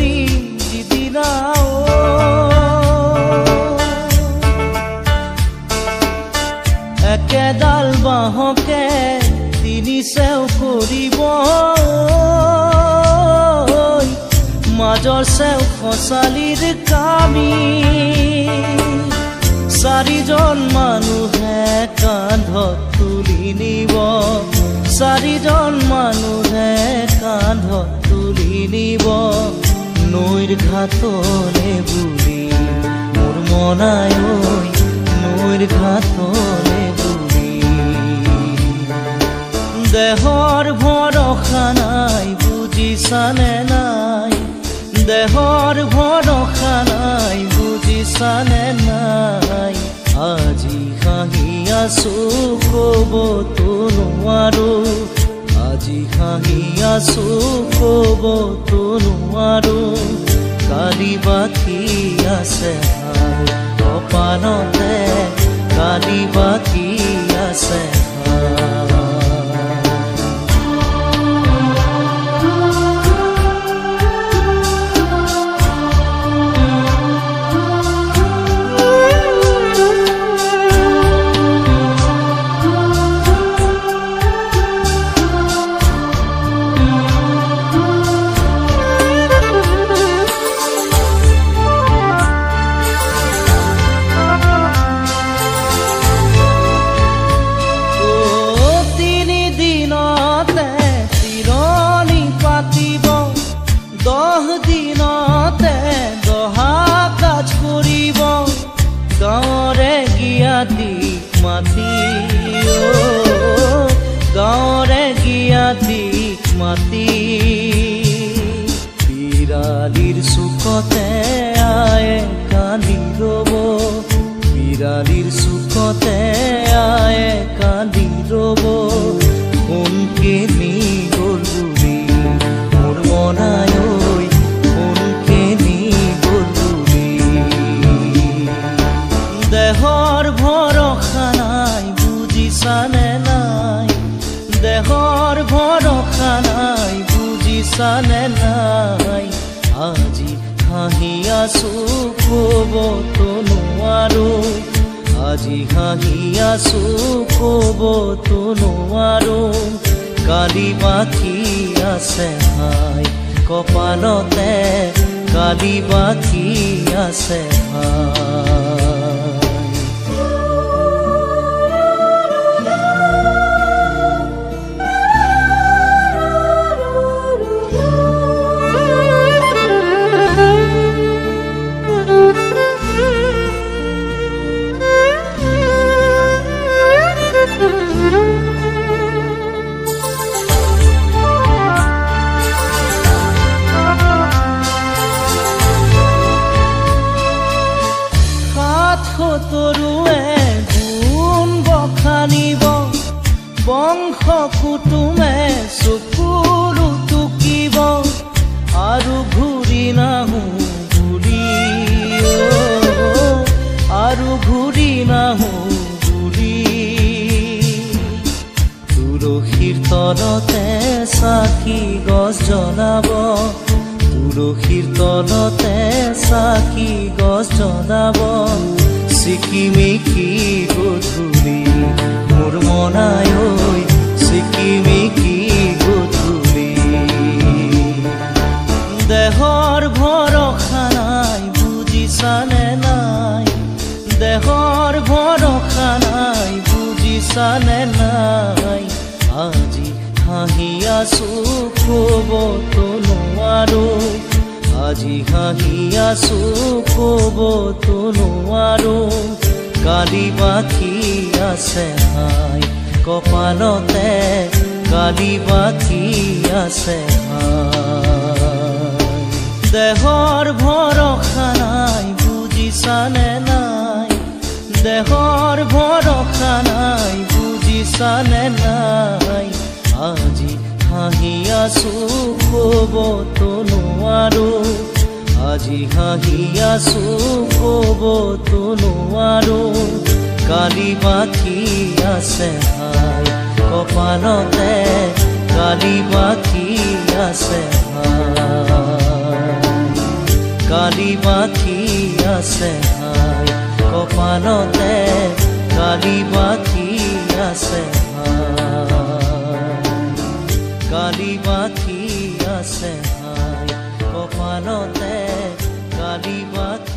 কৰি দিদিনা একেডাল বাঁহকে তিনি চেও কৰিব মাজৰ চেও খচালিৰ কামি চাৰিজন মানুহে কান্ধত তুলি নিব চাৰিজন মানুহে কান্ধত তুলি নিব নৈৰ ঘাটলে বুলি মোৰ মনাই নৈৰ ঘাটলে বুলি দেহৰ ভৰসা নাই বুজিছানে নাই দেহৰ ভৰসা নাই বুজিছানে নাই আজি হাঁহি আছো ক'বতো নোৱাৰো আজি হাঁহি আছো ক'বতো নোৱাৰো কালি বাকী আছে কপালতে কালি বাকী আছে গাঁৱৰে গিয়াতিক মাতি বিৰালিৰ চুকতে আয়ে কান্দি ৰব বিৰালিৰ চুকতে আয়ে কান্দি ৰব কোনকে নি গ'ল বুলি মোৰ মনাই কোনকে নি গ'ল বুলি দেহৰ ভৰসা নাই বুজিছানে নাই দেহৰ ভৰসা নাই বুজিছানে নাই আজি হাঁহি আছো ক'বতো নোৱাৰো আজি হাঁহি আছো ক'বতো নোৱাৰো কালি বাকী আছে হাই কপালতে কালি বাকী আছে হাই তৰুৱে গুণ বখানিব বংশ কুটুমে চকুৰু টুকিব আৰু ঘূৰি নাহো বুলি আৰু ঘূৰি নাহো বুলি তুলসীৰ তলতে চাকি গছ জ্বলাব তুলসীৰ তলতে চাকি গছ জ্বলাব চিকিমিকি গধূলি মোৰ মনাই চিকিমিকি গধূলি দেহৰ ভৰসা নাই বুজিছানে নাই দেহৰ ভৰসা নাই বুজিছানে নাই আজি হাঁহি আছো ক'বতো নোৱাৰো আজি হাঁহি আছো ক'বতো নোৱাৰো কালি বাকী আছে হাই কপালতে কালি বাকী আছে হাই দেহৰ ভৰসা নাই বুজিছানে নাই দেহৰ ভৰসা নাই বুজিছানে নাই আজি হাঁহি আছো ক'বতো নোৱাৰো আজি হাঁহি আছো ক'বতো নোৱাৰো কালি বাকী আছে হাই কপালতে কালি বাকী আছে হাই কালি বাকি আছে হাই কপালতে কালি বাকি আছে কালি বাকি আছে হাই কপালতে কালি বাকি